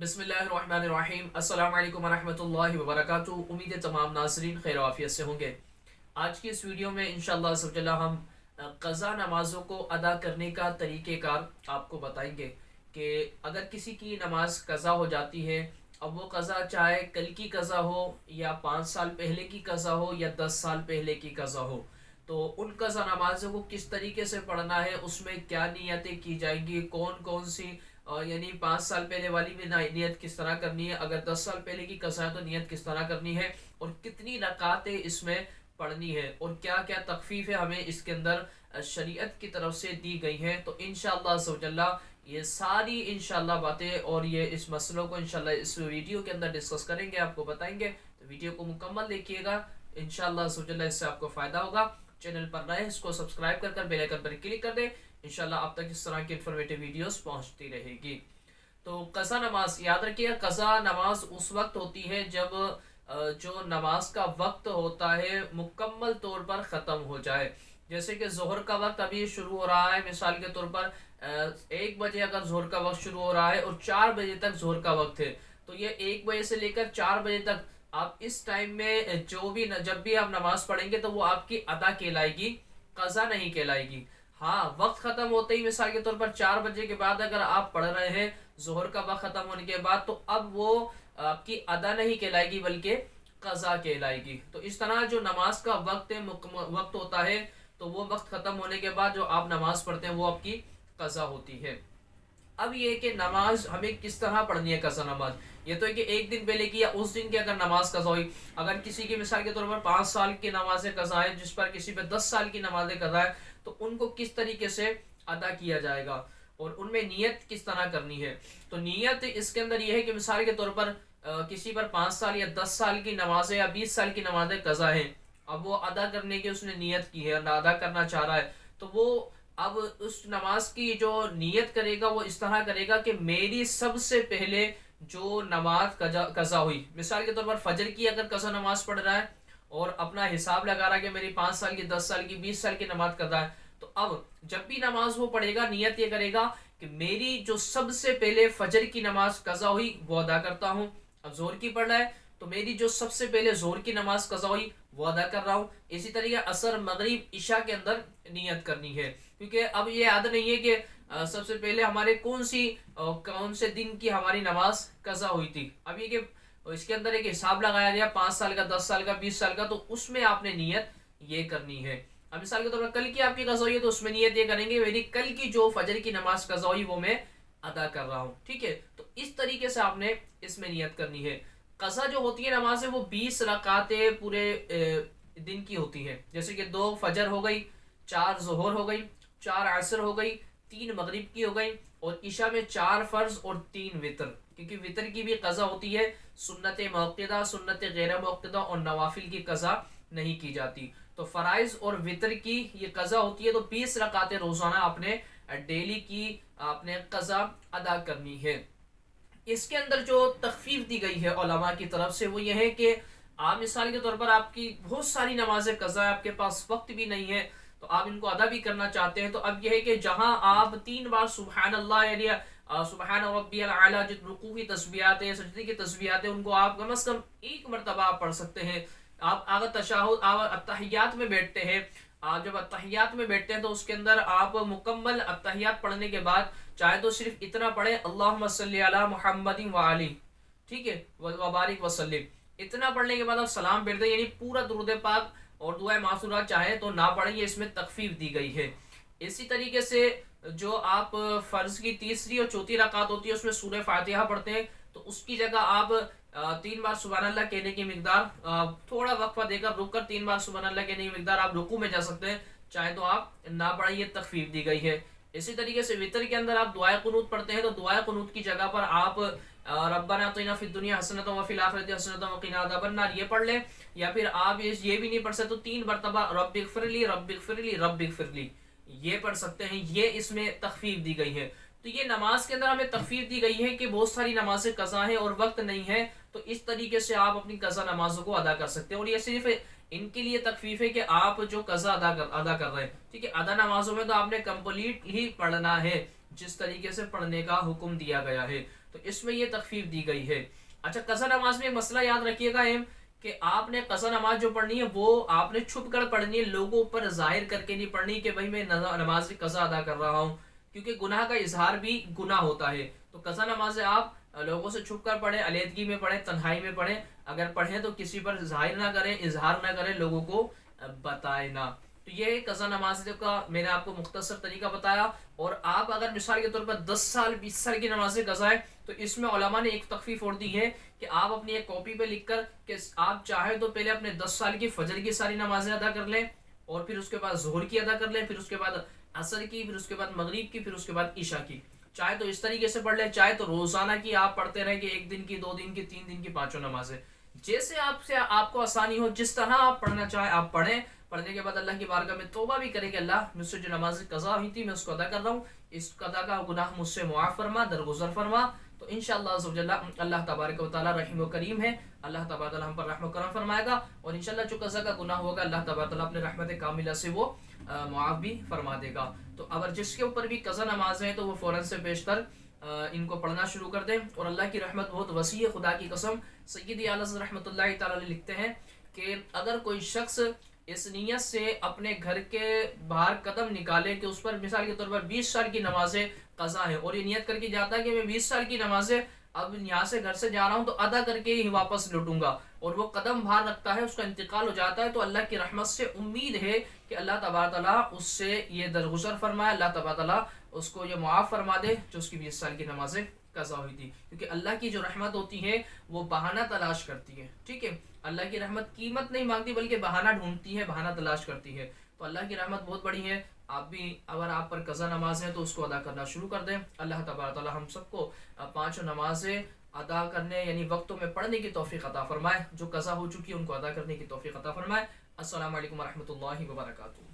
बिस्मिल्लाहिर्रहमानिर्रहीम। अस्सलाम वालेकुम वरहमतुल्लाहि वबरकातुहू। उम्मीद है तमाम नाज़रीन खैर आफियत से होंगे। आज की इस वीडियो में इंशाअल्लाह सब्ज़ल्ला हम क़ज़ा नमाज़ों को अदा करने का तरीक़ेकार आपको बताएंगे कि अगर किसी की नमाज क़ज़ा हो जाती है, अब वो क़ज़ा चाहे कल की क़ज़ा हो या 5 साल पहले की क़ज़ा हो या 10 साल पहले की क़ज़ा हो, तो उन क़ज़ा नमाज़ों को किस तरीके से पढ़ना है, उसमें क्या नियतें की जाएंगी, कौन कौन सी यानी 5 साल पहले वाली में नियत किस तरह करनी है, अगर 10 साल पहले की कसा है तो नियत किस तरह करनी है, और कितनी रकातें इसमें पढ़नी है, और क्या क्या तखफीफें हमें इसके अंदर शरीयत की तरफ से दी गई हैं। तो इंशाअल्लाह सवजल्ला ये सारी इंशाअल्लाह बातें और ये इस मसलों को इंशाअल्लाह इस वीडियो के अंदर डिस्कस करेंगे, आपको बताएंगे। तो वीडियो को मुकम्मल देखिएगा, इंशाअल्लाह सवजल्ला इससे आपको फ़ायदा होगा। चैनल पर नए इसको सब्सक्राइब कर बेल आइकन पर क्लिक कर दें, इंशाल्लाह आप तक इस तरह की इन्फॉर्मेटिव वीडियोस पहुंचती रहेगी। तो कज़ा नमाज याद रखिए, कज़ा नमाज उस वक्त होती है जब जो नमाज का वक्त होता है मुकम्मल तौर पर ख़त्म हो जाए। जैसे कि ज़ोहर का वक्त अभी शुरू हो रहा है, मिसाल के तौर पर 1 बजे अगर ज़ोहर का वक्त शुरू हो रहा है और 4 बजे तक ज़ोहर का वक्त है, तो ये 1 बजे से लेकर 4 बजे तक आप इस टाइम में जब भी आप नमाज पढ़ेंगे तो वो आपकी अदा कहलाएगी, कज़ा नहीं कहलाएगी। हाँ, वक्त खत्म होते ही मिसाल के तौर पर 4 बजे के बाद अगर आप पढ़ रहे हैं जोहर का वक्त खत्म होने के बाद, तो अब वो आपकी अदा नहीं कहलाएगी बल्कि कज़ा कहलाएगी। तो इस तरह जो नमाज का वक्त होता है, तो वो वक्त खत्म होने के बाद जो आप नमाज पढ़ते हैं वो आपकी कज़ा होती है। अब ये कि नमाज हमें किस तरह पढ़नी है कज़ा नमाज, ये तो है कि एक दिन पहले की या उस दिन की अगर नमाज कज़ा हुई, अगर किसी की मिसाल के तौर पर 5 साल की नमाज कज़ा है, जिस पर किसी पे 10 साल की नमाज कज़ा है, तो उनको किस तरीके से अदा किया जाएगा और उनमें नियत किस तरह करनी है। तो नियत इसके अंदर यह है कि मिसाल के तौर पर किसी पर 5 साल या 10 साल की नमाजें या 20 साल की नमाजें कज़ा है, अब वो अदा करने की उसने नियत की है, अदा करना चाह रहा है, तो वो अब उस नमाज की जो नियत करेगा वो इस तरह करेगा कि मेरी सबसे पहले जो नमाज कज़ा हुई, मिसाल के तौर पर फजर की अगर कज़ा नमाज पढ़ रहा है और अपना हिसाब लगा रहा है कि मेरी 5 साल की, 10 साल की, 20 साल की नमाज कज़ा है, तो अब जब भी नमाज वो पढ़ेगा नियत ये करेगा कि मेरी जो सबसे पहले फजर की नमाज कज़ा हुई वो अदा करता हूँ। अब जोर की पढ़ रहा है तो मेरी जो सबसे पहले जोर की नमाज कज़ा हुई वो अदा कर रहा हूँ। इसी तरीके असर, मगरिब, इशा के अंदर नियत करनी है, क्योंकि अब ये याद नहीं है कि सबसे पहले हमारे कौन से दिन की हमारी नमाज कज़ा हुई थी। अब ये कि इसके अंदर एक हिसाब लगाया गया 5 साल का, 10 साल का, 20 साल का, तो उसमें आपने नियत ये करनी है। अब मिसाल के तौर पर कल की आपकी कज़ा हुई है तो उसमें नियत ये करेंगे मेरी कल की जो फजर की नमाज कज़ा हुई वो मैं अदा कर रहा हूँ। ठीक है, तो इस तरीके से आपने इसमें नियत करनी है। कज़ा जो होती है नमाज वो 20 रकातें पूरे दिन की होती है। जैसे कि 2 फजर हो गई, 4 जोहर हो गई, 4 असर हो गई, 3 मगरिब की हो गई, और इशा में 4 फर्ज और 3 वितर, क्योंकि वितर की भी कज़ा होती है, सुन्नत मुअक्कदा, सुन्नत गैर मुअक्कदा और नवाफिल की कज़ा नहीं की जाती। तो फ़राइज़ और वितर की ये कज़ा होती है, तो 20 रकातें रोज़ाना आपने डेली की आपने कज़ा अदा करनी है। इसके अंदर जो तखफीफ दी गई है उलमा की तरफ से वो ये है कि आप मिसाल के तौर पर आपकी बहुत सारी नमाजें कज़ा है, आपके पास वक्त भी नहीं है, तो आप इनको अदा भी करना चाहते हैं, तो अब यह है कि जहां आप 3 बार सुबहान अल्लाह यानी सुबहान रब्बियल आला, जो रुकू की तस्बीहात है, सजदे की तस्बीहात है, उनको आप कम से कम एक मरतबा आप पढ़ सकते हैं। आप अगर तशहुद अत्तहियात में बैठते हैं, आप जब अत्तहियात में बैठते हैं तो उसके अंदर आप मुकम्मल अत्तहियात पढ़ने के बाद चाहे तो सिर्फ इतना पढ़े अल्लाहुम्मा सल्ली अला मुहम्मदिन व आली, ठीक है, व बारिक वसल्लिम, इतना पढ़ने के बाद आप सलाम बैठ दें, यानी पूरा दुरूद पाक और दुआ मासूरा चाहे तो ना पढ़ें, ये इसमें तखफीफ दी गई है। इसी तरीके से जो आप फर्ज की तीसरी और चौथी रकात होती है उसमें सूरह फातिहा पढ़ते हैं, तो उसकी जगह आप 3 बार सुबहान अल्लाह कहने की मिकदार थोड़ा वक्फा देकर रुक कर 3 बार सुबहान अल्लाह कहने की मिकदार आप रुकू में जा सकते हैं, चाहे तो आप ना पढ़ें, ये तखफीफ दी गई है। इसी तरीके से वितर के अंदर आप दुआए कुनूत पढ़ते हैं, तो दुआए कुनूत की जगह पर आप रब्बना आतिना फिद दुनिया हसनतन व फिल आखिरति हसनतन व क़िना अज़ाबन्नार ये पढ़ लें, या फिर आप ये भी नहीं पढ़ सकते तो 3 मरतबा रब्बिग़फिरली रब्बिग़फिरली रब्बिग़फिरली ये पढ़ सकते हैं, ये इसमें तखफीफ दी गई है। तो ये नमाज के अंदर हमें तखफीफ दी गई है कि बहुत सारी नमाजें कज़ा है और वक्त नहीं है, तो इस तरीके से आप अपनी कज़ा नमाजों को अदा कर सकते हैं। और ये सिर्फ इनके लिए तखफीफ है कि आप जो कज़ा अदा कर रहे हैं, ठीक है, अदा नमाजों में तो आपने कंप्लीट ही पढ़ना है जिस तरीके से पढ़ने का हुक्म दिया गया है। تو اس میں یہ تخفیف دی گئی ہے۔ اچھا قضا نماز میں ایک مسئلہ یاد رکھیے گا اہم، کہ آپ نے قضا نماز جو پڑھنی ہے وہ آپ نے چھپ کر پڑھنی ہے، لوگوں پر ظاہر کر کے نہیں پڑھنی کہ بھائی میں نماز قضا ادا کر رہا ہوں، کیونکہ گناہ کا اظہار بھی گناہ ہوتا ہے۔ تو قضا نماز آپ لوگوں سے چھپ کر پڑھیں، علیحدگی میں پڑھیں، تنہائی میں پڑھیں، اگر پڑھیں تو کسی پر ظاہر نہ کریں، اظہار نہ کریں، لوگوں کو بتائیں نہ۔ تو یہ قضا نماز کا میں نے آپ کو مختصر طریقہ بتایا۔ اور آپ اگر مثال کے طور پر 10 سال 20 سال کی نمازیں قضا ہے تو اس میں علماء نے ایک تخفیف اور دی ہے کہ آپ اپنی ایک کاپی پہ لکھ کر کہ آپ چاہیں تو پہلے اپنے 10 سال کی فجر کی ساری نمازیں ادا کر لیں، اور پھر اس کے بعد ظہر کی ادا کر لیں، پھر اس کے بعد عصر کی، پھر اس کے بعد مغرب کی، پھر اس کے بعد عشاء کی۔ چاہے تو اس طریقے سے پڑھ لیں، چاہے تو روزانہ کی آپ پڑھتے رہیں کہ 1 دن کی، 2 دن کی، 3 دن کی 5 نمازیں، جیسے آپ کو آسانی ہو، جس طرح آپ پڑھنا چاہیں آپ پڑھیں۔ پڑھنے کے بعد اللہ کی بارگاہ میں توبہ بھی کرے کہ اللہ مجھ سے جو نماز قضا ہوئی تھی میں اس کو ادا کر رہا ہوں، اس قضا کا گناہ مجھ سے معاف فرما، درگزر فرما۔ تو انشاءاللہ عزوجل اللہ تبارک و تعالی رحیم و کریم ہے، اللہ تبارک و تعالی ہم پر رحم و کرم فرمائے گا، اور انشاءاللہ جو قضا کا گناہ ہوگا اللہ تبارک و تعالی اپنے رحمت کاملہ سے وہ معاف بھی فرما دے گا۔ تو اگر جس کے اوپر بھی قضا نماز ہے تو وہ فوراً سے بیشتر ان کو پڑھنا شروع کر دیں، اور اللہ کی رحمت بہت وسیع ہے، خدا کی قسم۔ سیدی اعلیٰ حضرت رحمۃ اللہ تعالی علیہ لکھتے ہیں کہ اگر کوئی شخص اس نیت سے اپنے گھر کے باہر قدم نکالے کہ اس پر مثال کے طور پر 20 سال کی نمازیں قضا ہے، اور یہ نیت کر کے جاتا ہے کہ میں 20 سال کی نمازیں اب یہاں سے گھر سے جا رہا ہوں تو ادا کر کے ہی واپس لوٹوں گا، اور وہ قدم باہر رکھتا ہے، اس کا انتقال ہو جاتا ہے، تو اللہ کی رحمت سے امید ہے کہ اللہ تبارک تعالیٰ اس سے یہ درگزر فرمائے، اللہ تبارک تعالیٰ اس کو یہ معاف فرما دے جو اس کی 20 سال کی نمازیں قضا ہوئی تھی، کیونکہ اللہ کی جو رحمت ہوتی ہے وہ بہانہ تلاش کرتی ہے، ٹھیک ہے؟ اللہ کی رحمت قیمت نہیں مانگتی بلکہ بہانہ ڈھونڈتی ہے، بہانہ تلاش کرتی ہے۔ تو اللہ کی رحمت بہت بڑی ہے، آپ بھی اگر آپ پر قضا نماز ہے تو اس کو ادا کرنا شروع کر دیں۔ اللہ تبارک تعالیٰ ہم سب کو 5 نمازیں ادا کرنے یعنی وقتوں میں پڑھنے کی توفیق عطا فرمائے، جو قضا ہو چکی ہے ان کو ادا کرنے کی توفیق عطا فرمائے۔ السلام علیکم ورحمۃ اللہ وبرکاتہ۔